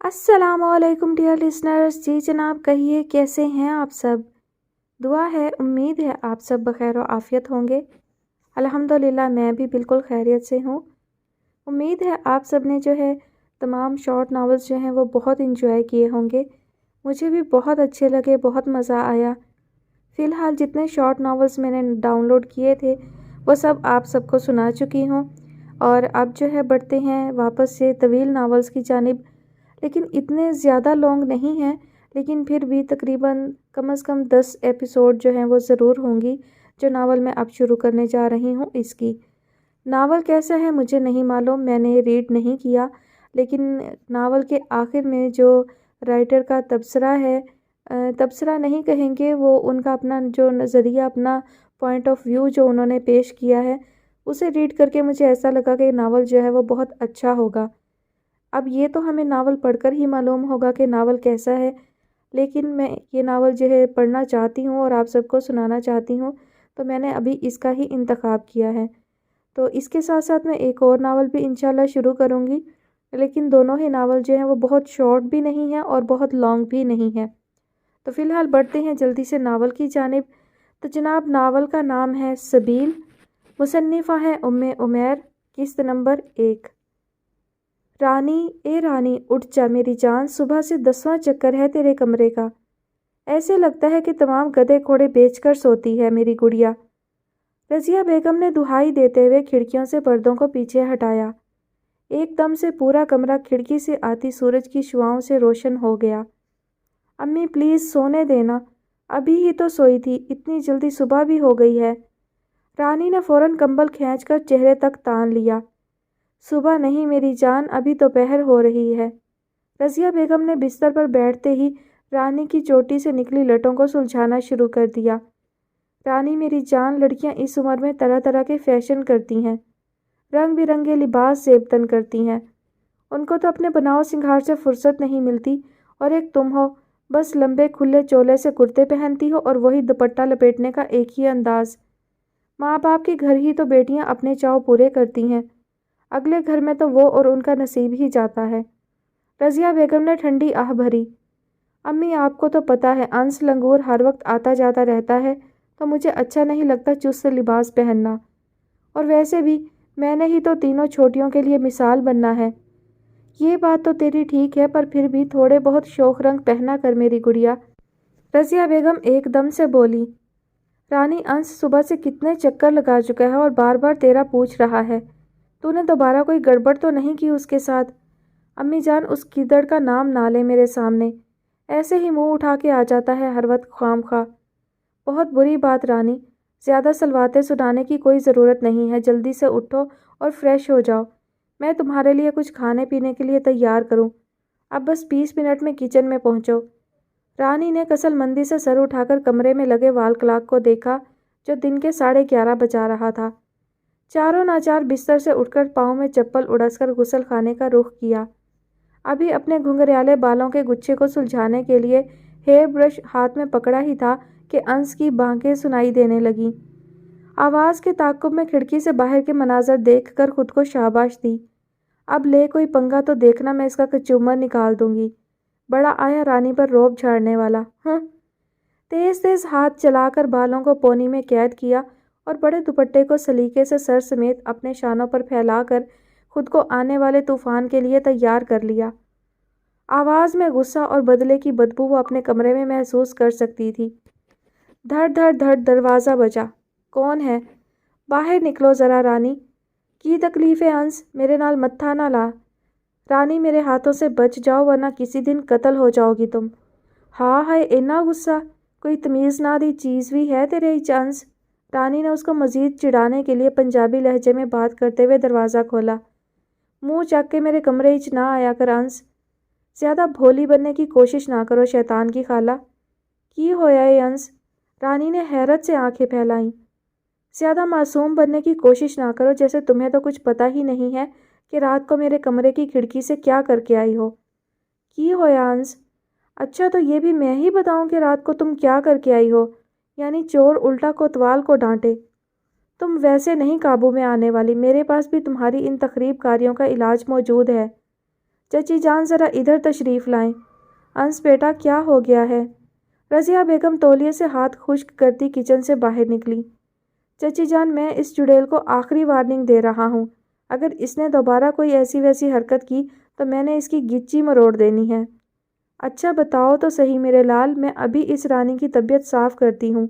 السلام علیکم dear listeners. جی جناب, کہیے کیسے ہیں آپ سب؟ دعا ہے, امید ہے آپ سب بخیر و عافیت ہوں گے. الحمدللہ میں بھی بالکل خیریت سے ہوں. امید ہے آپ سب نے جو ہے تمام شارٹ ناولز جو ہیں وہ بہت انجوائے کیے ہوں گے. مجھے بھی بہت اچھے لگے, بہت مزہ آیا. فی الحال جتنے شارٹ ناولز میں نے ڈاؤن لوڈ کیے تھے وہ سب آپ سب کو سنا چکی ہوں, اور اب جو ہے بڑھتے ہیں واپس سے طویل ناولز کی جانب. لیکن اتنے زیادہ لانگ نہیں ہیں, لیکن پھر بھی تقریباً کم از کم 10 ایپیسوڈ جو ہیں وہ ضرور ہوں گی جو ناول میں اب شروع کرنے جا رہی ہوں. اس کی ناول کیسا ہے مجھے نہیں معلوم, میں نے ریڈ نہیں کیا, لیکن ناول کے آخر میں جو رائٹر کا تبصرہ ہے, تبصرہ نہیں کہیں گے, وہ ان کا اپنا جو نظریہ, اپنا پوائنٹ آف ویو جو انہوں نے پیش کیا ہے, اسے ریڈ کر کے مجھے ایسا لگا کہ ناول جو ہے وہ بہت اچھا ہوگا. اب یہ تو ہمیں ناول پڑھ کر ہی معلوم ہوگا کہ ناول کیسا ہے, لیکن میں یہ ناول جو ہے پڑھنا چاہتی ہوں اور آپ سب کو سنانا چاہتی ہوں, تو میں نے ابھی اس کا ہی انتخاب کیا ہے. تو اس کے ساتھ ساتھ میں ایک اور ناول بھی انشاءاللہ شروع کروں گی, لیکن دونوں ہی ناول جو ہیں وہ بہت شارٹ بھی نہیں ہیں اور بہت لانگ بھی نہیں ہیں. تو فی الحال بڑھتے ہیں جلدی سے ناول کی جانب. تو جناب, ناول کا نام ہے سبیل, مصنفہ ہے ام عمیر, قسط نمبر 1. رانی, اے رانی اٹھ جا میری جان, صبح سے 10واں چکر ہے تیرے کمرے کا. ایسے لگتا ہے کہ تمام گدھے گھوڑے بیچ کر سوتی ہے میری گڑیا. رضیہ بیگم نے دہائی دیتے ہوئے کھڑکیوں سے پردوں کو پیچھے ہٹایا. ایک دم سے پورا کمرہ کھڑکی سے آتی سورج کی شعاؤں سے روشن ہو گیا. امی پلیز سونے دینا, ابھی ہی تو سوئی تھی, اتنی جلدی صبح بھی ہو گئی ہے. رانی نے فوراً کمبل کھینچ کر چہرے تک تان لیا. صبح نہیں میری جان, ابھی دوپہر ہو رہی ہے. رضیہ بیگم نے بستر پر بیٹھتے ہی رانی کی چوٹی سے نکلی لٹوں کو سلجھانا شروع کر دیا. رانی میری جان, لڑکیاں اس عمر میں طرح طرح کے فیشن کرتی ہیں, رنگ برنگے لباس زیب تن کرتی ہیں. ان کو تو اپنے بناؤ سنگھار سے فرصت نہیں ملتی, اور ایک تم ہو, بس لمبے کھلے چولے سے کرتے پہنتی ہو اور وہی دوپٹہ لپیٹنے کا ایک ہی انداز. ماں باپ کے گھر ہی تو بیٹیاں اپنے چاؤ پورے کرتی ہیں, اگلے گھر میں تو وہ اور ان کا نصیب ہی جاتا ہے. رضیہ بیگم نے ٹھنڈی آہ بھری. امی آپ کو تو پتہ ہے انس لنگور ہر وقت آتا جاتا رہتا ہے, تو مجھے اچھا نہیں لگتا چست لباس پہننا, اور ویسے بھی میں نے ہی تو تینوں چھوٹیوں کے لیے مثال بننا ہے. یہ بات تو تیری ٹھیک ہے, پر پھر بھی تھوڑے بہت شوخ رنگ پہنا کر میری گڑیا. رضیہ بیگم ایک دم سے بولی. رانی, انس صبح سے کتنے چکر لگا چکا ہے اور بار بار تیرا پوچھ رہا ہے, تو نے دوبارہ کوئی گڑبڑ تو نہیں کی اس کے ساتھ؟ امی جان, اس گیدڑ کا نام نہ لے میرے سامنے, ایسے ہی منہ اٹھا کے آ جاتا ہے ہر وقت خواہ مخواہ. بہت بری بات رانی, زیادہ سلواتیں سنانے کی کوئی ضرورت نہیں ہے, جلدی سے اٹھو اور فریش ہو جاؤ, میں تمہارے لیے کچھ کھانے پینے کے لیے تیار کروں. اب بس 20 منٹ میں کچن میں پہنچو. رانی نے کسل مندی سے سر اٹھا کر کمرے میں لگے وال کلاک کو دیکھا جو دن کے 11:30 بجا رہا تھا. چاروں ناچار بستر سے اٹھ کر پاؤں میں چپل اڑس کر غسل خانے کا رخ کیا. ابھی اپنے گھنگریالے بالوں کے گچھے کو سلجھانے کے لیے ہیئر برش ہاتھ میں پکڑا ہی تھا کہ انس کی بانکیں سنائی دینے لگیں. آواز کے تعاقب میں کھڑکی سے باہر کے مناظر دیکھ کر خود کو شاباش دی. اب لے کوئی پنگا تو دیکھنا میں اس کا کچومر نکال دوں گی. بڑا آیا رانی پر روب جھاڑنے والا. تیز تیز ہاتھ چلا کر بالوں کو پونی میں قید کیا اور بڑے دوپٹے کو سلیقے سے سر سمیت اپنے شانوں پر پھیلا کر خود کو آنے والے طوفان کے لیے تیار کر لیا. آواز میں غصہ اور بدلے کی بدبو وہ اپنے کمرے میں محسوس کر سکتی تھی. دھڑ دھڑ دھڑ دروازہ بجا. کون ہے؟ باہر نکلو ذرا رانی. کی تکلیف ہے انس, میرے نال متھا نہ لا. رانی میرے ہاتھوں سے بچ جاؤ ورنہ کسی دن قتل ہو جاؤ گی تم. ہاں ہائے اینا غصہ, کوئی تمیز نہ دی چیز بھی ہے تیرے ہی انس. رانی نے اس کو مزید چڑھانے کے لیے پنجابی لہجے میں بات کرتے ہوئے دروازہ کھولا. منہ چک کے میرے کمرے ہچ نہ آیا کر انس. زیادہ بھولی بننے کی کوشش نہ کرو شیطان کی خالہ. کی ہویا ہے انس؟ رانی نے حیرت سے آنکھیں پھیلائیں. زیادہ معصوم بننے کی کوشش نہ کرو, جیسے تمہیں تو کچھ پتہ ہی نہیں ہے کہ رات کو میرے کمرے کی کھڑکی سے کیا کر کے آئی ہو. کی ہویا انس؟ اچھا تو یہ بھی میں ہی بتاؤں کہ رات کو تم کیا کر کے آئی ہو, یعنی چور الٹا کوتوال کو ڈانٹے. تم ویسے نہیں قابو میں آنے والی, میرے پاس بھی تمہاری ان تخریب کاریوں کا علاج موجود ہے. چچی جان ذرا ادھر تشریف لائیں۔ انس بیٹا کیا ہو گیا ہے؟ رضیہ بیگم تولیے سے ہاتھ خشک کرتی کچن سے باہر نکلی۔ چچی جان میں اس چڑیل کو آخری وارننگ دے رہا ہوں، اگر اس نے دوبارہ کوئی ایسی ویسی حرکت کی تو میں نے اس کی گچی مروڑ دینی ہے۔ اچھا بتاؤ تو صحیح میرے لال، میں ابھی اس رانی کی طبیعت صاف کرتی ہوں۔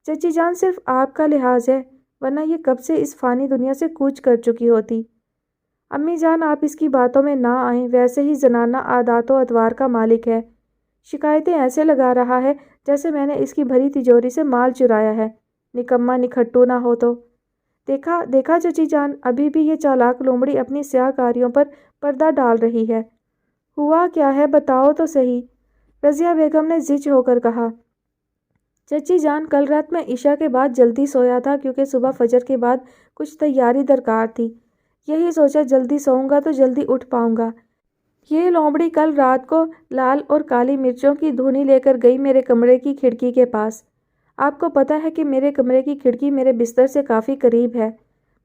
چچی جان صرف آپ کا لحاظ ہے، ورنہ یہ کب سے اس فانی دنیا سے کوچ کر چکی ہوتی۔ امی جان آپ اس کی باتوں میں نہ آئیں، ویسے ہی زنانہ عادات و اطوار کا مالک ہے۔ شکایتیں ایسے لگا رہا ہے جیسے میں نے اس کی بھری تجوری سے مال چرایا ہے، نکما نکھٹو نہ ہو تو۔ دیکھا چچی جان، ابھی بھی یہ چالاک لومڑی اپنی سیاہ کاریوں پر پردہ ڈال رہی ہے۔ ہوا کیا ہے بتاؤ تو صحیح، رضیہ بیگم نے زچ ہو کر کہا۔ چچی جان کل رات میں عشاء کے بعد جلدی سویا تھا کیونکہ صبح فجر کے بعد کچھ تیاری درکار تھی۔ یہی سوچا جلدی سوؤں گا تو جلدی اٹھ پاؤں گا۔ یہ لومڑی کل رات کو لال اور کالی مرچوں کی دھنی لے کر گئی میرے کمرے کی کھڑکی کے پاس۔ آپ کو پتہ ہے کہ میرے کمرے کی کھڑکی میرے بستر سے کافی قریب ہے۔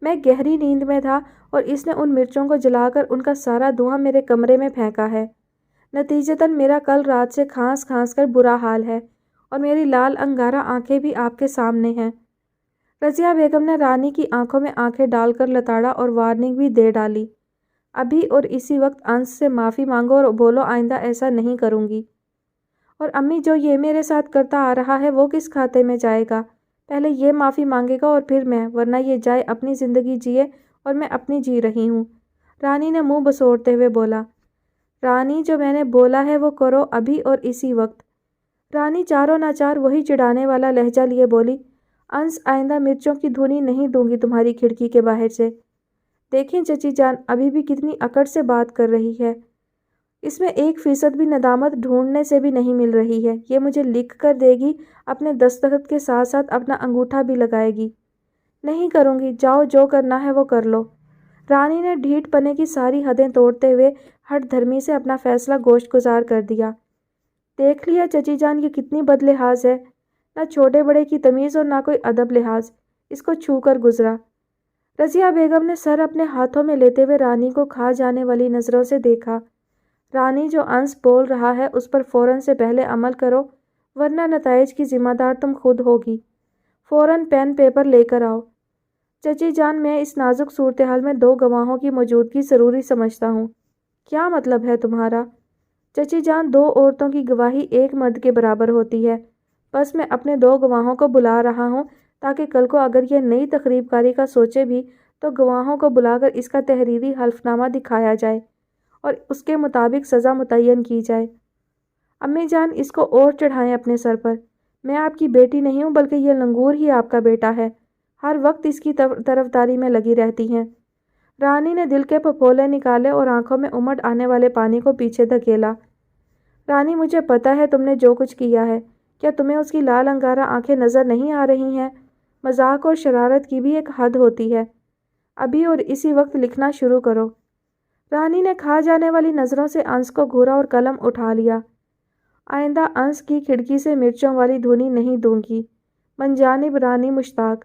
میں گہری نیند میں تھا اور اس نے ان مرچوں کو جلا کر ان کا سارا دھواں میرے کمرے میں پھینکا ہے۔ نتیجتاً میرا کل رات سے کھانس کھانس کر برا حال ہے اور میری لال انگارہ آنکھیں بھی آپ کے سامنے ہیں۔ رضیہ بیگم نے رانی کی آنکھوں میں آنکھیں ڈال کر لتاڑا اور وارننگ بھی دے ڈالی۔ ابھی اور اسی وقت انس سے معافی مانگو اور بولو آئندہ ایسا نہیں کروں گی۔ اور امی جو یہ میرے ساتھ کرتا آ رہا ہے وہ کس کھاتے میں جائے گا؟ پہلے یہ معافی مانگے گا اور پھر میں، ورنہ یہ جائے اپنی زندگی جیے اور میں اپنی جی رہی ہوں۔ رانی نے منہ بسوڑتے ہوئے بولا۔ رانی جو میں نے بولا ہے وہ کرو ابھی اور اسی وقت۔ رانی چاروں ناچار وہی چڑھانے والا لہجہ لیے بولی، انس آئندہ مرچوں کی دھنی نہیں دوں گی تمہاری کھڑکی کے باہر سے۔ دیکھیں چچی جان ابھی بھی کتنی اکڑ سے بات کر رہی ہے، اس میں 1% بھی ندامت ڈھونڈنے سے بھی نہیں مل رہی ہے۔ یہ مجھے لکھ کر دے گی، اپنے دستخط کے ساتھ ساتھ اپنا انگوٹھا بھی لگائے گی۔ نہیں کروں گی، جاؤ جو کرنا ہے وہ کر لو۔ رانی نے ڈھیٹ پنے کی ساری حدیں توڑتے ہوئے ہٹ دھرمی سے اپنا فیصلہ گوشت گزار کر دیا۔ دیکھ لیا چچی جان یہ کتنی بد لحاظ ہے، نہ چھوٹے بڑے کی تمیز اور نہ کوئی ادب لحاظ، اس کو چھو کر گزرا۔ رضیہ بیگم نے سر اپنے ہاتھوں میں لیتے ہوئے رانی کو کھا جانے والی نظروں سے دیکھا۔ رانی جو انس بول رہا ہے اس پر فوراً سے پہلے عمل کرو، ورنہ نتائج کی ذمہ دار تم خود ہوگی۔ فوراً پین پیپر لے کر آؤ۔ چچی جان میں اس نازک صورتحال میں 2 گواہوں کی موجودگی ضروری سمجھتا ہوں۔ کیا مطلب ہے تمہارا؟ چچی جان 2 عورتوں کی گواہی 1 مرد کے برابر ہوتی ہے، بس میں اپنے 2 گواہوں کو بلا رہا ہوں تاکہ کل کو اگر یہ نئی تقریب کاری کا سوچے بھی تو گواہوں کو بلا کر اس کا تحریری حلف نامہ دکھایا جائے اور اس کے مطابق سزا متعین کی جائے۔ امی جان اس کو اور چڑھائیں اپنے سر پر، میں آپ کی بیٹی نہیں ہوں بلکہ یہ لنگور ہی آپ کا بیٹا ہے، ہر وقت اس کی طرفداری میں لگی رہتی ہیں۔ رانی نے دل کے پھپھولے نکالے اور آنکھوں میں امڑ آنے والے پانی کو پیچھے دھکیلا۔ رانی مجھے پتہ ہے تم نے جو کچھ کیا ہے، کیا تمہیں اس کی لال انگارہ آنکھیں نظر نہیں آ رہی ہیں؟ مذاق اور شرارت کی بھی ایک حد ہوتی ہے۔ ابھی اور اسی وقت لکھنا شروع کرو۔ رانی نے کھا جانے والی نظروں سے انس کو گھورا اور قلم اٹھا لیا۔ آئندہ انس کی کھڑکی سے مرچوں والی دھنی نہیں دوں گی، من جانب رانی مشتاق۔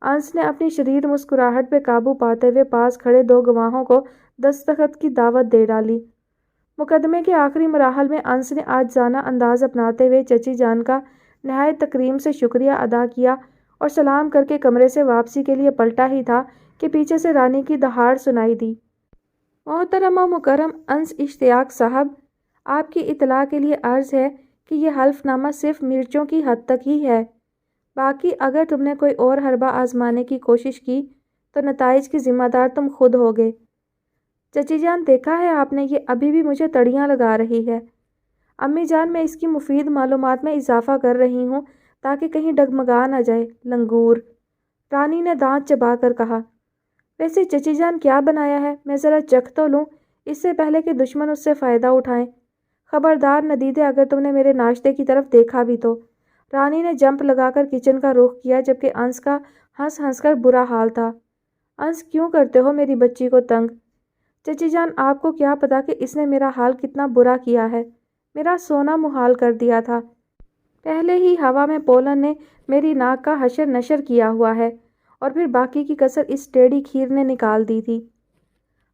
انس نے اپنی شریر مسکراہٹ پہ قابو پاتے ہوئے پاس کھڑے 2 گواہوں کو دستخط کی دعوت دے ڈالی۔ مقدمے کے آخری مراحل میں انس نے عاجزانہ انداز اپناتے ہوئے چچی جان کا نہایت تکریم سے شکریہ ادا کیا اور سلام کر کے کمرے سے واپسی کے لیے پلٹا ہی تھا کہ پیچھے سے رانی کی دہاڑ سنائی دی۔ محترم و مکرم انس اشتیاق صاحب، آپ کی اطلاع کے لیے عرض ہے کہ یہ حلف نامہ صرف مرچوں کی حد تک ہی ہے، باقی اگر تم نے کوئی اور حربہ آزمانے کی کوشش کی تو نتائج کی ذمہ دار تم خود ہوگے۔ چچی جان دیکھا ہے آپ نے، یہ ابھی بھی مجھے تڑیاں لگا رہی ہے۔ امی جان میں اس کی مفید معلومات میں اضافہ کر رہی ہوں تاکہ کہیں ڈگمگا نہ جائے، لنگور۔ رانی نے دانت چبا کر کہا۔ ویسے چچی جان کیا بنایا ہے، میں ذرا چکھ تو لوں اس سے پہلے کہ دشمن اس سے فائدہ اٹھائیں۔ خبردار ندیدے اگر تم نے میرے ناشتے کی طرف دیکھا بھی تو۔ رانی نے جمپ لگا کر کچن کا رخ کیا جبکہ انس کا ہنس ہنس کر برا حال تھا۔ انس کیوں کرتے ہو میری بچی کو تنگ؟ چچی جان آپ کو کیا پتا کہ اس نے میرا حال کتنا برا کیا ہے، میرا سونا محال کر دیا تھا۔ پہلے ہی ہوا میں پولن نے میری ناک کا حشر نشر کیا ہوا ہے اور پھر باقی کی کسر اس ٹیڑھی کھیر نے نکال دی تھی۔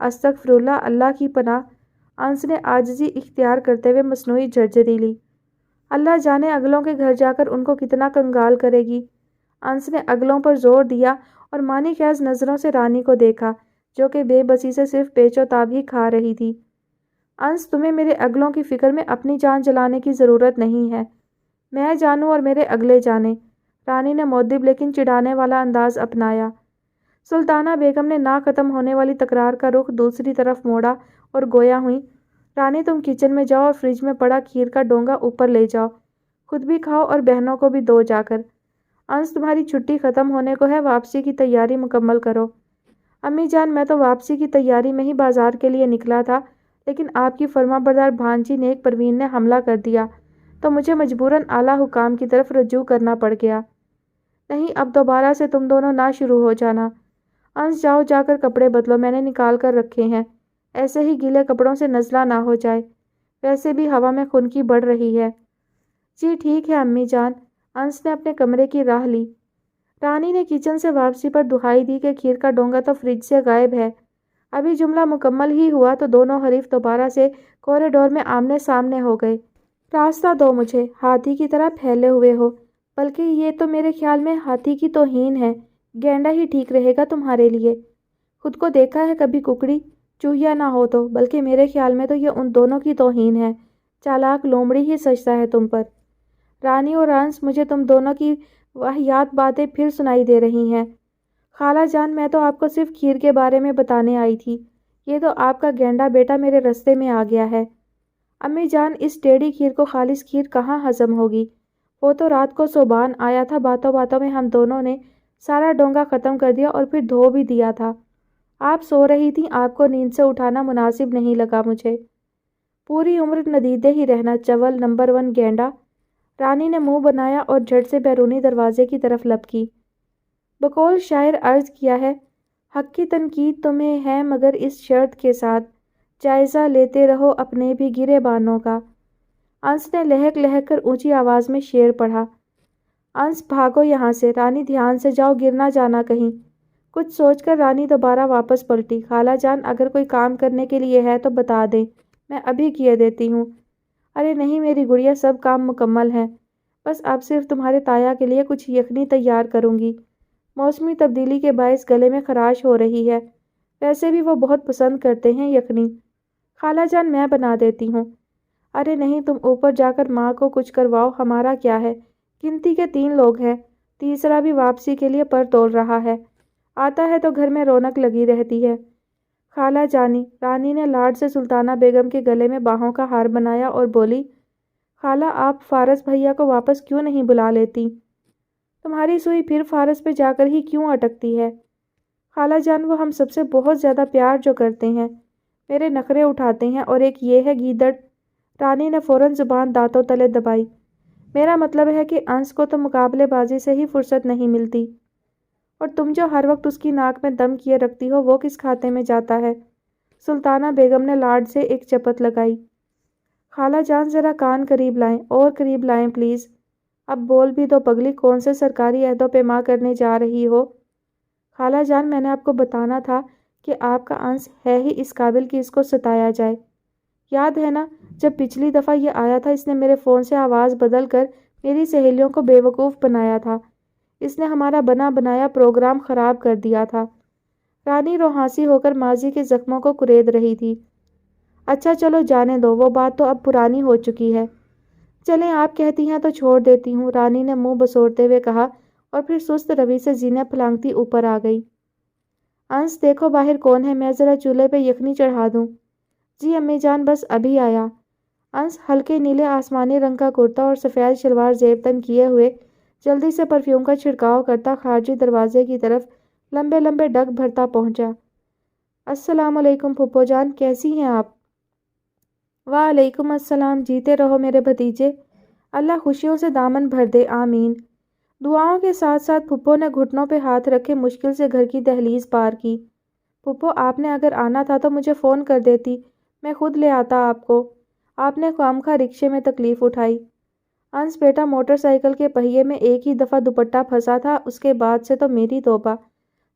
استغفراللہ، اللہ کی پناہ۔ انس نے عاجزی اختیار کرتے ہوئے مصنوعی جھرجھری لی۔ اللہ جانے اگلوں کے گھر جا کر ان کو کتنا کنگال کرے گی۔ انس نے اگلوں پر زور دیا اور مانی خیز نظروں سے رانی کو دیکھا، جو کہ بے بسی سے صرف پیچ و تاب ہی کھا رہی تھی۔ انس، تمہیں میرے اگلوں کی فکر میں اپنی جان جلانے کی ضرورت نہیں ہے۔ میں جانوں اور میرے اگلے جانیں۔ رانی نے مؤدب لیکن چڑھانے والا انداز اپنایا۔ سلطانہ بیگم نے نہ ختم ہونے والی تکرار کا رخ دوسری طرف موڑا اور گویا ہوئی، رانی تم کچن میں جاؤ اور فریج میں پڑا کھیر کا ڈونگا اوپر لے جاؤ، خود بھی کھاؤ اور بہنوں کو بھی دو جا کر۔ انس، تمہاری چھٹی ختم ہونے کو ہے، واپسی کی تیاری مکمل کرو۔ امی جان، میں تو واپسی کی تیاری میں ہی بازار کے لیے نکلا تھا، لیکن آپ کی فرما بردار بھانجی نیک پروین نے حملہ کر دیا تو مجھے مجبوراً اعلیٰ حکام کی طرف رجوع کرنا پڑ گیا۔ نہیں، اب دوبارہ سے تم دونوں نہ شروع ہو جانا۔ انس، جاؤ جا کر کپڑے بدلو، میں نے نکال کر رکھے ہیں، ایسے ہی گیلے کپڑوں سے نزلہ نہ ہو جائے، ویسے بھی ہوا میں خنکی بڑھ رہی ہے۔ جی ٹھیک ہے امی جان۔ انس نے اپنے کمرے کی راہ لی۔ رانی نے کچن سے واپسی پر دہائی دی کہ کھیر کا ڈونگا تو فریج سے غائب ہے۔ ابھی جملہ مکمل ہی ہوا تو دونوں حریف دوبارہ سے کوریڈور میں آمنے سامنے ہو گئے۔ راستہ دو مجھے، ہاتھی کی طرح پھیلے ہوئے ہو، بلکہ یہ تو میرے خیال میں ہاتھی کی توہین ہے، گینڈا ہی ٹھیک رہے گا تمہارے لیے۔ خود کو دیکھا ہے کبھی ککڑی؟ چوہیا نہ ہو تو، بلکہ میرے خیال میں تو یہ ان دونوں کی توہین ہے، چالاک لومڑی ہی سجتا ہے تم پر۔ رانی اور انس، مجھے تم دونوں کی واہیات باتیں پھر سنائی دے رہی ہیں۔ خالہ جان، میں تو آپ کو صرف کھیر کے بارے میں بتانے آئی تھی، یہ تو آپ کا گینڈا بیٹا میرے رستے میں آ گیا ہے۔ امی جان، اس ٹیڑھی کھیر کو خالص کھیر کہاں ہضم ہوگی؟ وہ تو رات کو صبحان آیا تھا، باتوں باتوں میں ہم دونوں نے سارا ڈونگا ختم کر دیا اور پھر دھو بھی دیا تھا۔ آپ سو رہی تھیں، آپ کو نیند سے اٹھانا مناسب نہیں لگا مجھے۔ پوری عمر ندیدے ہی رہنا، چول نمبر 1 گینڈا۔ رانی نے منہ بنایا اور جھٹ سے بیرونی دروازے کی طرف لپکی۔ بقول شاعر عرض کیا ہے، حق کی تنقید تمہیں ہے مگر اس شرط کے ساتھ، جائزہ لیتے رہو اپنے بھی گرے بانوں کا۔ انس نے لہک لہک کر اونچی آواز میں شعر پڑھا۔ انس، بھاگو یہاں سے، رانی دھیان سے جاؤ، گر نہ جانا کہیں۔ کچھ سوچ کر رانی دوبارہ واپس پلٹی۔ خالہ جان، اگر کوئی کام کرنے کے لیے ہے تو بتا دیں، میں ابھی کیے دیتی ہوں۔ ارے نہیں میری گڑیا، سب کام مکمل ہیں، بس اب صرف تمہارے تایا کے لیے کچھ یخنی تیار کروں گی۔ موسمی تبدیلی کے باعث گلے میں خراش ہو رہی ہے، ویسے بھی وہ بہت پسند کرتے ہیں یخنی۔ خالہ جان، میں بنا دیتی ہوں۔ ارے نہیں، تم اوپر جا کر ماں کو کچھ کرواؤ، ہمارا کیا ہے، گنتی کے 3 لوگ ہیں، تیسرا بھی واپسی کے لیے پر تول رہا ہے، آتا ہے تو گھر میں رونق لگی رہتی ہے۔ خالہ جانی، رانی نے لاڈ سے سلطانہ بیگم کے گلے میں باہوں کا ہار بنایا اور بولی، خالہ آپ فارس بھیا کو واپس کیوں نہیں بلا لیتی؟ تمہاری سوئی پھر فارس پہ جا کر ہی کیوں اٹکتی ہے؟ خالہ جان، وہ ہم سب سے بہت زیادہ پیار جو کرتے ہیں، میرے نخرے اٹھاتے ہیں، اور ایک یہ ہے گیدڑ۔ رانی نے فوراً زبان دانتوں تلے دبائی۔ میرا مطلب ہے کہ انس کو تو مقابلے بازی سے ہی فرصت نہیں ملتی، اور تم جو ہر وقت اس کی ناک میں دم کیے رکھتی ہو، وہ کس کھاتے میں جاتا ہے؟ سلطانہ بیگم نے لاڈ سے ایک چپت لگائی۔ خالہ جان، ذرا کان قریب لائیں، اور قریب لائیں پلیز۔ اب بول بھی دو پگلی، کون سے سرکاری عہد و پیما کرنے جا رہی ہو؟ خالہ جان، میں نے آپ کو بتانا تھا کہ آپ کا انس ہے ہی اس قابل کہ اس کو ستایا جائے۔ یاد ہے نا، جب پچھلی دفعہ یہ آیا تھا، اس نے میرے فون سے آواز بدل کر میری سہیلیوں کو بے وقوف بنایا تھا، اس نے ہمارا بنا بنایا پروگرام خراب کر دیا تھا۔ رانی روحانسی ہو کر ماضی کے زخموں کو کرید رہی تھی۔ اچھا چلو جانے دو، وہ بات تو اب پرانی ہو چکی ہے، چلیں آپ کہتی ہیں تو چھوڑ دیتی ہوں، رانی نے منہ بسوڑتے ہوئے کہا اور پھر سست روی سے زینیں پھلانگتی اوپر آ گئی۔ انس، دیکھو باہر کون ہے، میں ذرا چولہے پہ یخنی چڑھا دوں۔ جی امی جان، بس ابھی آیا۔ انس ہلکے نیلے آسمانی رنگ کا کرتا اور سفید شلوار زیب تن کیے ہوئے جلدی سے پرفیوم کا چھڑکاؤ کرتا خارجی دروازے کی طرف لمبے لمبے ڈگ بھرتا پہنچا۔ السلام علیکم پھپھو جان، کیسی ہیں آپ؟ وعلیکم السلام، جیتے رہو میرے بھتیجے، اللہ خوشیوں سے دامن بھر دے، آمین۔ دعاؤں کے ساتھ ساتھ پھپھو نے گھٹنوں پہ ہاتھ رکھے مشکل سے گھر کی دہلیز پار کی۔ پھپھو، آپ نے اگر آنا تھا تو مجھے فون کر دیتی، میں خود لے آتا آپ کو، آپ نے خواہ رکشے میں تکلیف اٹھائی۔ انس بیٹا، موٹر سائیکل کے پہیے میں ایک ہی دفعہ دوپٹہ پھنسا تھا، اس کے بعد سے تو میری توبہ،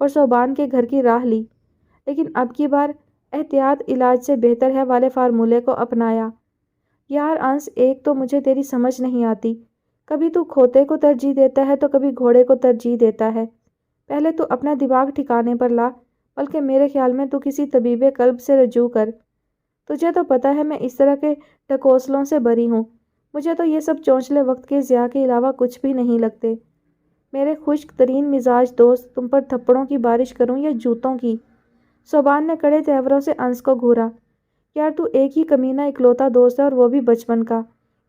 اور صوبان کے گھر کی راہ لی، لیکن اب کی بار احتیاط علاج سے بہتر ہے والے فارمولے کو اپنایا۔ یار انس، ایک تو مجھے تیری سمجھ نہیں آتی، کبھی تو کھوتے کو ترجیح دیتا ہے تو کبھی گھوڑے کو ترجیح دیتا ہے۔ پہلے تو اپنا دماغ ٹھکانے پر لا، بلکہ میرے خیال میں تو کسی طبیب قلب سے رجوع کر۔ تجھے تو پتہ ہے میں اس طرح کے ڈھکوسلوں سے بری ہوں، مجھے تو یہ سب چونچلے وقت کے ضیاع کے علاوہ کچھ بھی نہیں لگتے۔ میرے خشک ترین مزاج دوست، تم پر تھپڑوں کی بارش کروں یا جوتوں کی؟ صوبان نے کڑے تیوروں سے انس کو گھورا۔ یار تو ایک ہی کمینہ اکلوتا دوست ہے اور وہ بھی بچپن کا،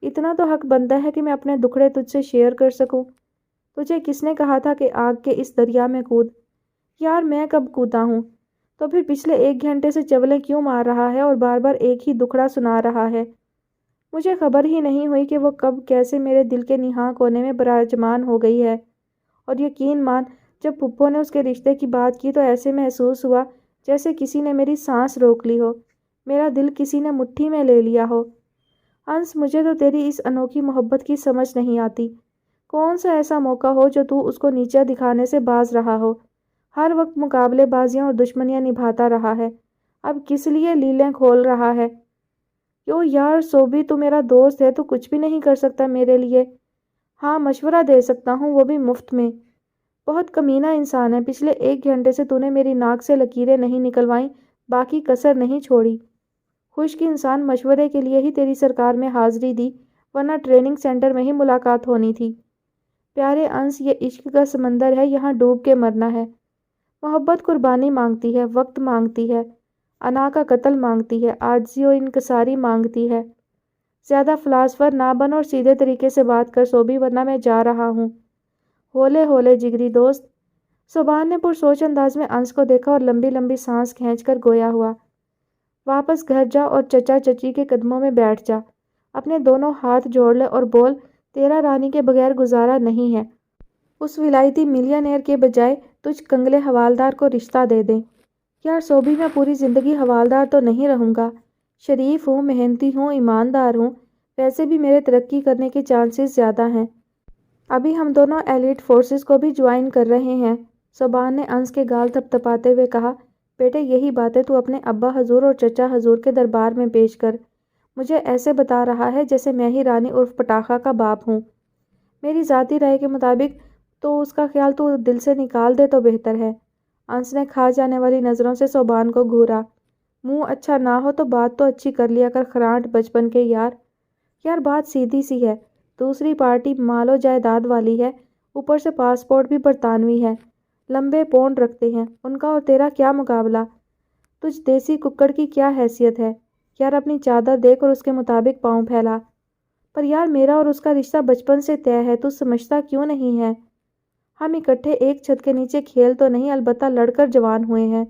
اتنا تو حق بنتا ہے کہ میں اپنے دکھڑے تجھ سے شیئر کر سکوں۔ تجھے کس نے کہا تھا کہ آگ کے اس دریا میں کود؟ یار میں کب کودا ہوں؟ تو پھر پچھلے 1 گھنٹے سے چولیں کیوں مار رہا ہے اور بار بار ایک ہی دکھڑا سنا رہا ہے؟ مجھے خبر ہی نہیں ہوئی کہ وہ کب کیسے میرے دل کے نہاں کونے میں براجمان ہو گئی ہے، اور یقین مان جب پھپھو نے اس کے رشتے کی بات کی تو ایسے محسوس ہوا جیسے کسی نے میری سانس روک لی ہو، میرا دل کسی نے مٹھی میں لے لیا ہو۔ انس، مجھے تو تیری اس انوکھی محبت کی سمجھ نہیں آتی، کون سا ایسا موقع ہو جو تو اس کو نیچا دکھانے سے باز رہا ہو؟ ہر وقت مقابلے بازیاں اور دشمنیاں نبھاتا رہا ہے، اب کس لیے لیلیں کھول رہا ہے؟ یو یار صوبی، تو میرا دوست ہے، تو کچھ بھی نہیں کر سکتا میرے لیے؟ ہاں، مشورہ دے سکتا ہوں، وہ بھی مفت میں۔ بہت کمینہ انسان ہے، پچھلے 1 گھنٹے سے تو نے میری ناک سے لکیریں نہیں نکلوائیں، باقی کسر نہیں چھوڑی۔ خشک انسان، مشورے کے لیے ہی تیری سرکار میں حاضری دی، ورنہ ٹریننگ سینٹر میں ہی ملاقات ہونی تھی۔ پیارے انس، یہ عشق کا سمندر ہے، یہاں ڈوب کے مرنا ہے۔ محبت قربانی مانگتی ہے، وقت مانگتی ہے، انا کا قتل مانگتی ہے، عاجزی و انکساری مانگتی ہے۔ زیادہ فلاسفر نہ بن اور سیدھے طریقے سے بات کر صوبی، ورنہ میں جا رہا ہوں۔ ہولے ہولے جگری دوست۔ صوبان نے پرسوچ انداز میں انس کو دیکھا اور لمبی لمبی سانس کھینچ کر گویا ہوا، واپس گھر جا اور چچا چچی کے قدموں میں بیٹھ جا، اپنے دونوں ہاتھ جوڑ لے اور بول، تیرا رانی کے بغیر گزارا نہیں ہے۔ اس ولایتی ملینئر کے بجائے تجھ کنگلے حوالدار کو رشتہ دے دیں۔ یار صوبی، میں پوری زندگی حوالدار تو نہیں رہوں گا، شریف ہوں، محنتی ہوں، ایماندار ہوں، ویسے بھی میرے ترقی کرنے کے چانسز زیادہ ہیں۔ ابھی ہم دونوں ایلیٹ فورسز کو بھی جوائن کر رہے ہیں۔ صوبان نے انس کے گال تھپ تھپاتے ہوئے کہا، بیٹے یہی باتیں تو اپنے ابا حضور اور چچا حضور کے دربار میں پیش کر، مجھے ایسے بتا رہا ہے جیسے میں ہی رانی عرف پٹاخہ کا باپ ہوں۔ میری ذاتی رائے کے مطابق تو اس کا خیال تو دل سے نکال دے تو بہتر ہے۔ انس نے کھا جانے والی نظروں سے صوبان کو گھورا۔ منہ اچھا نہ ہو تو بات تو اچھی کر لیا کر خرانٹ بچپن کے یار۔ یار بات سیدھی سی ہے، دوسری پارٹی مال و جائیداد والی ہے، اوپر سے پاسپورٹ بھی برطانوی ہے، لمبے پونڈ رکھتے ہیں، ان کا اور تیرا کیا مقابلہ؟ تجھ دیسی ککڑ کی کیا حیثیت ہے؟ یار اپنی چادر دیکھ اور اس کے مطابق پاؤں پھیلا۔ پر یار میرا اور اس کا رشتہ بچپن سے طے ہے، تو سمجھتا کیوں نہیں ہے؟ ہم اکٹھے ایک چھت کے نیچے کھیل تو نہیں، البتہ لڑ کر جوان ہوئے ہیں۔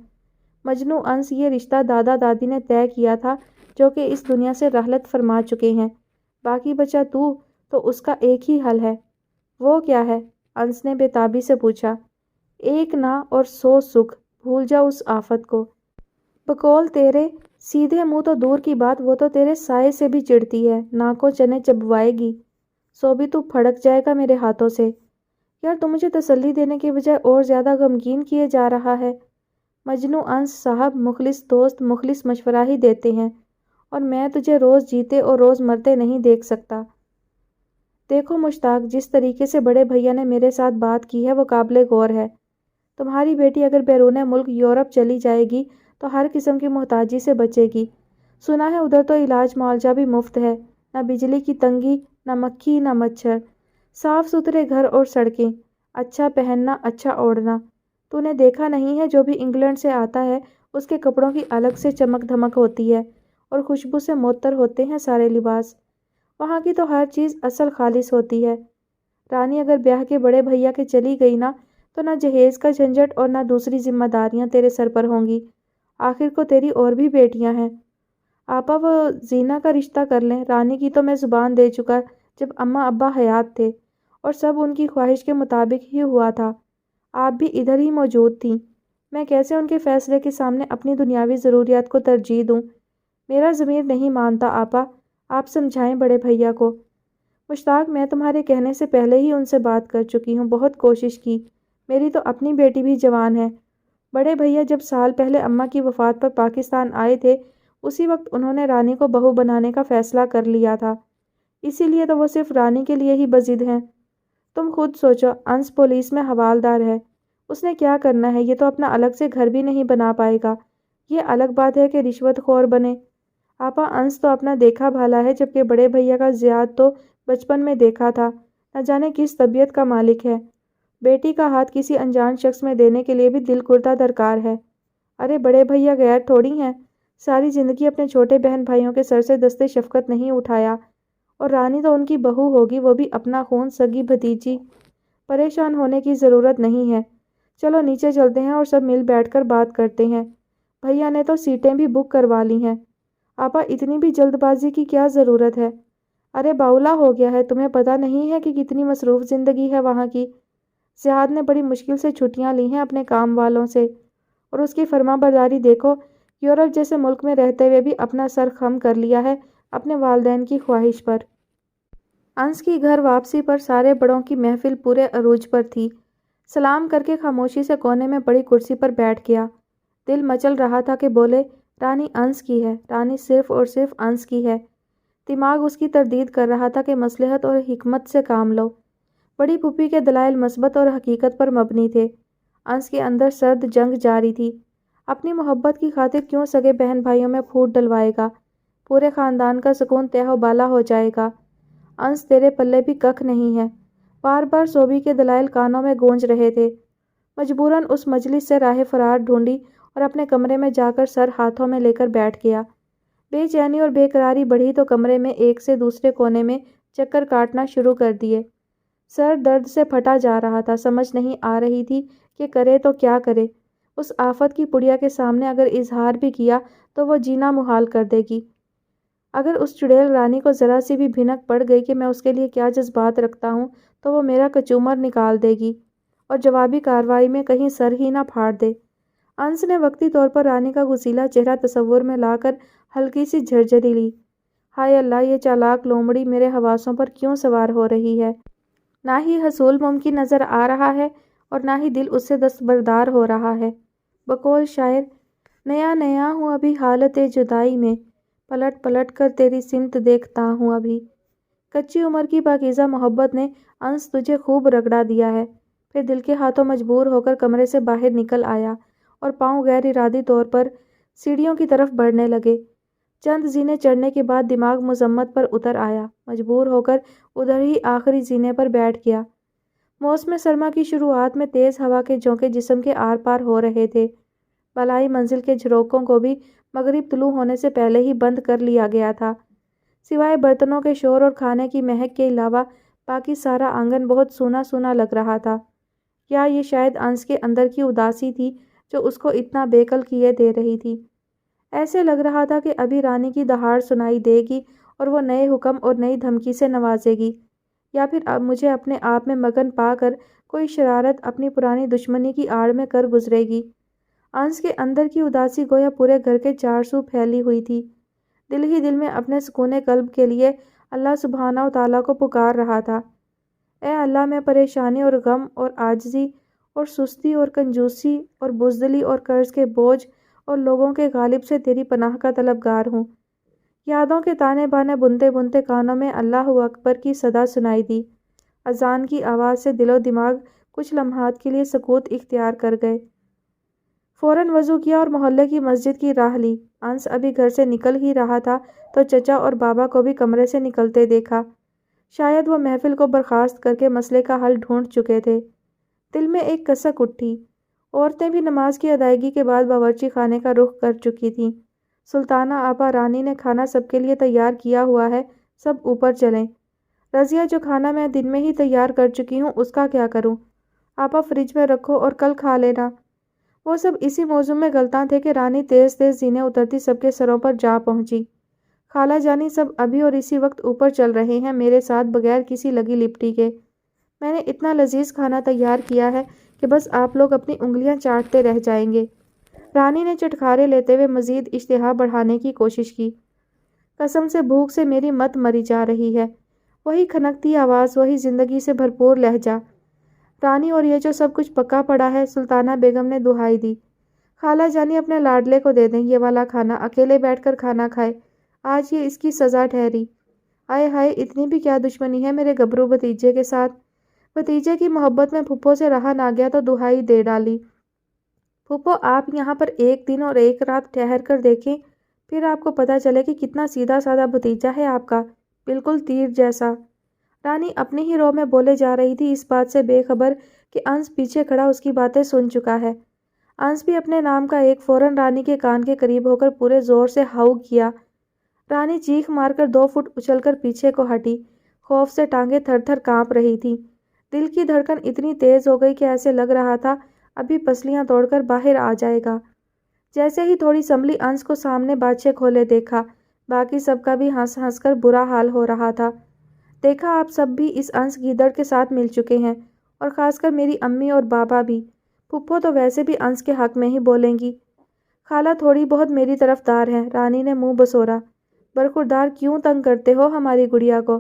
مجنو انس، یہ رشتہ دادا دادی نے طے کیا تھا جو کہ اس دنیا سے رحلت فرما چکے ہیں، باقی بچا تو اس کا ایک ہی حل ہے۔ وہ کیا ہے؟ انس نے بے تابی سے پوچھا۔ ایک نا اور 100 سکھ، بھول جا اس آفت کو۔ بقول تیرے سیدھے منہ تو دور کی بات، وہ تو تیرے سائے سے بھی چڑھتی ہے، ناکوں چنے چبوائے گی۔ صوبی، تو پھڑک جائے گا میرے ہاتھوں سے۔ یار تو مجھے تسلی دینے کے بجائے اور زیادہ غمگین کیے جا رہا ہے۔ مجنو انس صاحب، مخلص دوست مخلص مشورہ ہی دیتے ہیں، اور میں تجھے روز جیتے اور روز مرتے نہیں دیکھ سکتا۔ دیکھو مشتاق، جس طریقے سے بڑے بھیا نے میرے ساتھ بات کی ہے وہ قابل غور ہے۔ تمہاری بیٹی اگر بیرون ملک یورپ چلی جائے گی تو ہر قسم کی محتاجی سے بچے گی۔ سنا ہے ادھر تو علاج معالجہ بھی مفت ہے، نہ بجلی کی تنگی، نہ مکھی نہ مچھر، صاف ستھرے گھر اور سڑکیں، اچھا پہننا، اچھا اوڑھنا۔ تو نے دیکھا نہیں ہے جو بھی انگلینڈ سے آتا ہے اس کے کپڑوں کی الگ سے چمک دھمک ہوتی ہے اور خوشبو سے معطر ہوتے ہیں سارے لباس۔ وہاں کی تو ہر چیز اصل خالص ہوتی ہے۔ رانی اگر بیاہ کے بڑے بھیا کے چلی گئی نا تو نہ جہیز کا جھنجھٹ اور نہ دوسری ذمہ داریاں تیرے سر پر ہوں گی۔ آخر کو تیری اور بھی بیٹیاں ہیں۔ آپا وہ زینہ کا رشتہ کر لیں، رانی کی تو میں زبان دے چکا جب اماں ابا حیات تھے، اور سب ان کی خواہش کے مطابق ہی ہوا تھا۔ آپ بھی ادھر ہی موجود تھیں، میں کیسے ان کے فیصلے کے سامنے اپنی دنیاوی ضروریات کو ترجیح دوں؟ میرا ضمیر نہیں مانتا آپا، آپ سمجھائیں بڑے بھیا کو۔ مشتاق، میں تمہارے کہنے سے پہلے ہی ان سے بات کر چکی ہوں، بہت کوشش کی، میری تو اپنی بیٹی بھی جوان ہے، بڑے بھیا جب سال پہلے اماں کی وفات پر پاکستان آئے تھے، اسی وقت انہوں نے رانی کو بہو بنانے کا فیصلہ کر لیا تھا۔ اسی لیے تو وہ صرف رانی کے لیے ہی بضد ہیں۔ تم خود سوچو، انس پولیس میں حوالدار ہے، اس نے کیا کرنا ہے؟ یہ تو اپنا الگ سے گھر بھی نہیں بنا پائے گا۔ یہ الگ بات ہے کہ رشوت خور بنے۔ آپا، انس تو اپنا دیکھا بھالا ہے، جبکہ بڑے بھیا کا زیاد تو بچپن میں دیکھا تھا، نہ جانے کس طبیعت کا مالک ہے۔ بیٹی کا ہاتھ کسی انجان شخص میں دینے کے لیے بھی دل کردہ درکار ہے۔ ارے بڑے بھیا غیر تھوڑی ہیں، ساری زندگی اپنے چھوٹے بہن بھائیوں کے سر سے دستے شفقت نہیں اٹھایا، اور رانی تو ان کی بہو ہوگی، وہ بھی اپنا خون سگی بھتیجی۔ پریشان ہونے کی ضرورت نہیں ہے۔ چلو نیچے چلتے ہیں اور سب مل بیٹھ کر بات کرتے ہیں۔ بھیا نے تو سیٹیں بھی بک کروا لی ہیں۔ آپا، اتنی بھی جلد بازی کی کیا ضرورت ہے؟ ارے باولا ہو گیا ہے، تمہیں پتہ نہیں ہے کہ کتنی مصروف زندگی ہے وہاں کی۔ زیاد نے بڑی مشکل سے چھٹیاں لی ہیں اپنے کام والوں سے، اور اس کی فرما برداری دیکھو، یورپ جیسے ملک میں رہتے ہوئے بھی اپنا سر خم کر لیا ہے اپنے والدین کی خواہش پر۔ انس کی گھر واپسی پر سارے بڑوں کی محفل پورے عروج پر تھی۔ سلام کر کے خاموشی سے کونے میں پڑی کرسی پر بیٹھ گیا۔ دل مچل رہا تھا کہ بولے، رانی انس کی ہے، رانی صرف اور صرف انس کی ہے۔ دماغ اس کی تردید کر رہا تھا کہ مصلحت اور حکمت سے کام لو۔ بڑی پھوپھی کے دلائل مثبت اور حقیقت پر مبنی تھے۔ انس کے اندر سرد جنگ جاری تھی۔ اپنی محبت کی خاطر کیوں سگے بہن بھائیوں میں پھوٹ ڈلوائے گا؟ پورے خاندان کا سکون تہ و بالا ہو جائے گا۔ انس، تیرے پلے بھی ککھ نہیں ہے۔ بار بار صوبی کے دلائل کانوں میں گونج رہے تھے۔ مجبوراً اس مجلس سے راہ فرار ڈھونڈی اور اپنے کمرے میں جا کر سر ہاتھوں میں لے کر بیٹھ گیا۔ بے چینی اور بے قراری بڑھی تو کمرے میں ایک سے دوسرے کونے میں چکر کاٹنا شروع کر دیے۔ سر درد سے پھٹا جا رہا تھا، سمجھ نہیں آ رہی تھی کہ کرے تو کیا کرے۔ اس آفت کی پڑیا کے سامنے اگر اظہار بھی کیا تو وہ جینا محال کر دے گی۔ اگر اس چڑیل رانی کو ذرا سی بھی بھنک پڑ گئی کہ میں اس کے لیے کیا جذبات رکھتا ہوں تو وہ میرا کچومر نکال دے گی اور جوابی کارروائی میں کہیں سر ہی نہ پھاڑ دے۔ انس نے وقتی طور پر رانی کا غسیلا چہرہ تصور میں لا کر ہلکی سی جھرجھری لی۔ ہائے اللہ، یہ چالاک لومڑی میرے حواسوں پر کیوں سوار ہو رہی ہے؟ نہ ہی حصول ممکن نظر آ رہا ہے اور نہ ہی دل اس سے دستبردار ہو رہا ہے۔ بقول شاعر، نیا نیا ہوں ابھی حالت جدائی میں، پلٹ پلٹ کر تیری سمت دیکھتا ہوں ابھی۔ کچی عمر کی پاکیزہ محبت نے انس تجھے خوب رگڑا دیا ہے۔ پھر دل کے ہاتھوں مجبور ہو کر کمرے سے باہر نکل آیا اور پاؤں غیر ارادی طور پر سیڑھیوں کی طرف بڑھنے لگے۔ چند زینے چڑھنے کے بعد دماغ مذمت پر اتر آیا، مجبور ہو کر ادھر ہی آخری زینے پر بیٹھ گیا۔ موسم سرما کی شروعات میں تیز ہوا کے جھونکے جسم کے آر پار ہو رہے تھے۔ بالائی منزل کے جھروکوں کو بھی مغرب طلوع ہونے سے پہلے ہی بند کر لیا گیا تھا۔ سوائے برتنوں کے شور اور کھانے کی مہک کے علاوہ باقی سارا آنگن بہت سونا سونا لگ رہا تھا۔ یا یہ شاید انس کے اندر کی اداسی تھی جو اس کو اتنا بے کل کیے دے رہی تھی۔ ایسے لگ رہا تھا کہ ابھی رانی کی دہاڑ سنائی دے گی اور وہ نئے حکم اور نئی دھمکی سے نوازے گی، یا پھر اب مجھے اپنے آپ میں مگن پا کر کوئی شرارت اپنی پرانی دشمنی کی آڑ میں کر گزرے گی۔ انس کے اندر کی اداسی گویا پورے گھر کے چار سو پھیلی ہوئی تھی۔ دل ہی دل میں اپنے سکون قلب کے لیے اللہ سبحانہ و تعالیٰ کو پکار رہا تھا۔ اے اللہ، میں پریشانی اور غم اور عاجزی اور سستی اور کنجوسی اور بزدلی اور قرض کے بوجھ اور لوگوں کے غالب سے تیری پناہ کا طلبگار ہوں۔ یادوں کے تانے بانے بنتے بنتے کانوں میں اللہ اکبر کی صدا سنائی دی۔ اذان کی آواز سے دل و دماغ کچھ لمحات کے لیے سکوت اختیار کر گئے۔ فوراً وضو کیا اور محلے کی مسجد کی راہ لی۔ انس ابھی گھر سے نکل ہی رہا تھا تو چچا اور بابا کو بھی کمرے سے نکلتے دیکھا۔ شاید وہ محفل کو برخاست کر کے مسئلے کا حل ڈھونڈ چکے تھے۔ دل میں ایک کسک اٹھی۔ عورتیں بھی نماز کی ادائیگی کے بعد باورچی خانے کا رخ کر چکی تھیں۔ سلطانہ آپا، رانی نے کھانا سب کے لیے تیار کیا ہوا ہے، سب اوپر چلیں۔ رضیہ، جو کھانا میں دن میں ہی تیار کر چکی ہوں اس کا کیا کروں؟ آپا فریج میں رکھو اور کل کھا لینا۔ وہ سب اسی موضوع میں غلطاں تھے کہ رانی تیز تیز زینے اترتی سب کے سروں پر جا پہنچی۔ خالہ جانی سب ابھی اور اسی وقت اوپر چل رہے ہیں میرے ساتھ بغیر کسی لگی لپٹی کے۔ میں نے اتنا لذیذ کھانا تیار کیا ہے کہ بس آپ لوگ اپنی انگلیاں چاٹتے رہ جائیں گے۔ رانی نے چٹخارے لیتے ہوئے مزید اشتہا بڑھانے کی کوشش کی۔ قسم سے بھوک سے میری مت مری جا رہی ہے۔ وہی کھنکتی آواز، وہی زندگی سے بھرپور لہجہ۔ رانی، اور یہ جو سب کچھ پکا پڑا ہے، سلطانہ بیگم نے دہائی دی۔ خالہ جانی اپنے لاڈلے کو دے دیں یہ والا کھانا، اکیلے بیٹھ کر کھانا کھائے، آج یہ اس کی سزا ٹھہری۔ ہائے ہائے، اتنی بھی کیا دشمنی ہے میرے گبرو بھتیجے کے ساتھ۔ بھتیجے کی محبت میں پھپھو سے رہا نہ گیا تو دہائی دے ڈالی، پھپھو آپ یہاں پر ایک دن اور ایک رات ٹھہر کر دیکھیں، پھر آپ کو پتہ چلے کہ کتنا سیدھا سادہ بھتیجا ہے آپ کا، بالکل تیر جیسا۔ رانی اپنے ہی رو میں بولے جا رہی تھی، اس بات سے بے خبر کہ انس پیچھے کھڑا اس کی باتیں سن چکا ہے۔ انس بھی اپنے نام کا ایک فوراً رانی کے کان کے قریب ہو کر پورے زور سے ہاؤ کیا۔ رانی چیخ مار کر 2 فٹ اچھل کر پیچھے کو ہٹی، خوف سے ٹانگیں تھر تھر کانپ رہی تھی۔ دل کی دھڑکن اتنی تیز ہو گئی کہ ایسے لگ رہا تھا ابھی پسلیاں توڑ کر باہر آ جائے گا۔ جیسے ہی تھوڑی سنبھلی، انس کو سامنے باچھے کھولے دیکھا، باقی سب کا بھی ہنس ہنس کر برا حال ہو رہا تھا۔ دیکھا آپ سب بھی اس انس گیدڑ کے ساتھ مل چکے ہیں، اور خاص کر میری امی اور بابا بھی۔ پھپھو تو ویسے بھی انس کے حق میں ہی بولیں گی۔ خالہ تھوڑی بہت میری طرف دار ہیں، رانی نے منہ بسورا۔ برخوردار کیوں تنگ کرتے ہو ہماری گڑیا کو؟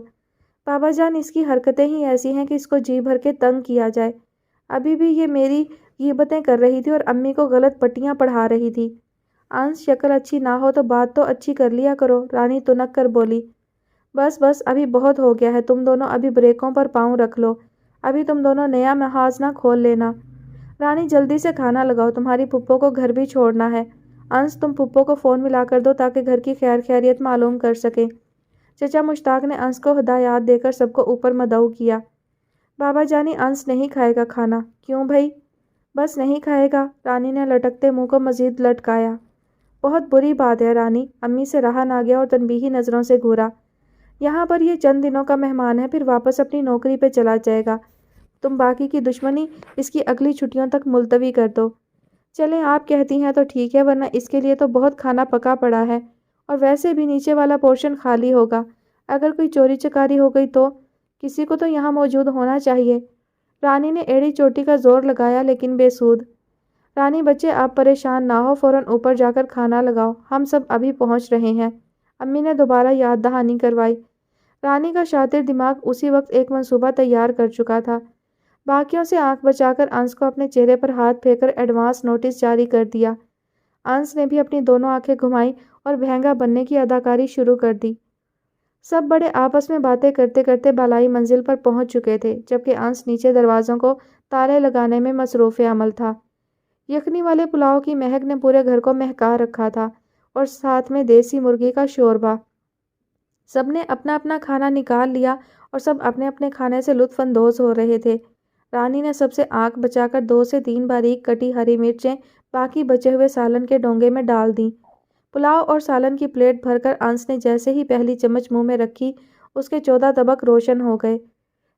بابا جان اس کی حرکتیں ہی ایسی ہیں کہ اس کو جی بھر کے تنگ کیا جائے۔ ابھی بھی یہ میری غیبتیں کر رہی تھی اور امی کو غلط پٹیاں پڑھا رہی تھی۔ انس شکل اچھی نہ ہو تو بات تو اچھی کر لیا کرو، رانی تنک کر بولی۔ بس بس ابھی بہت ہو گیا ہے، تم دونوں ابھی بریکوں پر پاؤں رکھ لو، ابھی تم دونوں نیا محاذ نہ کھول لینا۔ رانی جلدی سے کھانا لگاؤ، تمہاری پھپھو کو گھر بھی چھوڑنا ہے۔ انس تم پھپھو کو فون ملا کر دو تاکہ گھر کی خیر خیریت معلوم کر سکیں۔ چچا مشتاق نے انس کو ہدایات دے کر سب کو اوپر مدعو کیا۔ بابا جانی انس نہیں کھائے گا کھانا۔ کیوں بھائی؟ بس نہیں کھائے گا، رانی نے لٹکتے منہ کو مزید لٹکایا۔ بہت بری بات ہے رانی، امی سے رہا نہ گیا اور تنبیہی نظروں سے گھورا۔ یہاں پر یہ چند دنوں کا مہمان ہے، پھر واپس اپنی نوکری پہ چلا جائے گا۔ تم باقی کی دشمنی اس کی اگلی چھٹیوں تک ملتوی کر دو۔ چلیں آپ کہتی ہیں تو ٹھیک ہے، ورنہ اس کے لیے تو بہت کھانا پکا پڑا ہے، اور ویسے بھی نیچے والا پورشن خالی ہوگا۔ اگر کوئی چوری چکاری ہو گئی تو کسی کو تو یہاں موجود ہونا چاہیے۔ رانی نے ایڑی چوٹی کا زور لگایا لیکن بے سود۔ رانی بچے آپ پریشان نہ ہو، فوراً اوپر جا کر کھانا لگاؤ، ہم سب ابھی پہنچ رہے ہیں۔ امی نے دوبارہ یاد دہانی کروائی۔ رانی کا شاطر دماغ اسی وقت ایک منصوبہ تیار کر چکا تھا۔ باقیوں سے آنکھ بچا کر انس کو اپنے چہرے پر ہاتھ پھینک کر ایڈوانس نوٹس جاری کر دیا۔ انس نے بھی اپنی دونوں آنکھیں گھمائیں اور بہنگا بننے کی اداکاری شروع کر دی۔ سب بڑے آپس میں باتیں کرتے کرتے بالائی منزل پر پہنچ چکے تھے، جبکہ انس نیچے دروازوں کو تالے لگانے میں مصروف عمل تھا۔ یخنی والے پلاؤ کی مہک نے پورے گھر کو مہکا رکھا تھا، اور ساتھ میں دیسی مرغی کا شوربہ۔ سب نے اپنا اپنا کھانا نکال لیا اور سب اپنے اپنے کھانے سے لطف اندوز ہو رہے تھے۔ رانی نے سب سے آنکھ بچا کر 2 سے 3 باریک کٹی ہری مرچیں باقی بچے ہوئے سالن کے ڈونگے میں ڈال دیں۔ پلاؤ اور سالن کی پلیٹ بھر کر انس نے جیسے ہی پہلی چمچ منہ میں رکھی، اس کے 14 طبق روشن ہو گئے۔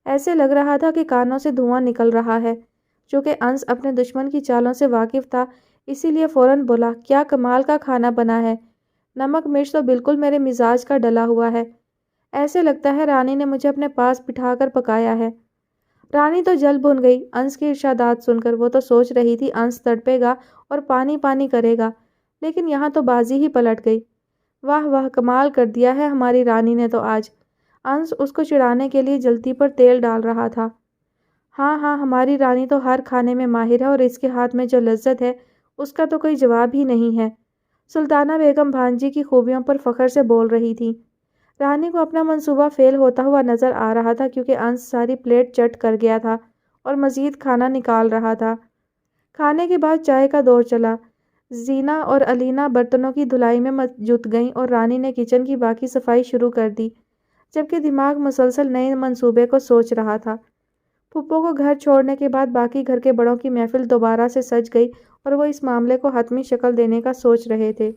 ایسے لگ رہا تھا کہ کانوں سے دھواں نکل رہا ہے۔ چونکہ انس اپنے دشمن کی چالوں سے واقف تھا، اسی لیے فوراً بولا، کیا کمال کا کھانا بنا ہے، نمک مرچ تو بالکل میرے مزاج کا ڈلا ہوا ہے، ایسے لگتا ہے رانی نے مجھے اپنے پاس بٹھا کر پکایا ہے۔ رانی تو جل بھن گئی انس کی ارشادات سن کر۔ وہ تو سوچ رہی تھی انس تڑپے گا اور پانی پانی کرے گا، لیکن یہاں تو بازی ہی پلٹ گئی۔ واہ واہ، کمال کر دیا ہے ہماری رانی نے تو آج۔ انس اس کو چڑھانے کے لیے جلتی پر تیل ڈال رہا تھا۔ ہاں ہاں، ہماری رانی تو ہر کھانے میں ماہر ہے، اور اس کے ہاتھ میں جو لذت ہے اس کا تو کوئی جواب ہی نہیں ہے۔ سلطانہ بیگم بھانجی کی خوبیوں پر فخر سے بول رہی تھی۔ رانی کو اپنا منصوبہ فیل ہوتا ہوا نظر آ رہا تھا، کیونکہ انس ساری پلیٹ چٹ کر گیا تھا اور مزید کھانا نکال رہا تھا۔ کھانے کے بعد چائے کا دور چلا۔ زینا اور الینا برتنوں کی دھلائی میں جت گئیں اور رانی نے کچن کی باقی صفائی شروع کر دی، جبکہ دماغ مسلسل نئے منصوبے کو سوچ رہا تھا۔ پھپھو کو گھر چھوڑنے کے بعد باقی گھر کے بڑوں کی محفل دوبارہ سے سج گئی اور وہ اس معاملے کو حتمی شکل دینے کا سوچ رہے تھے۔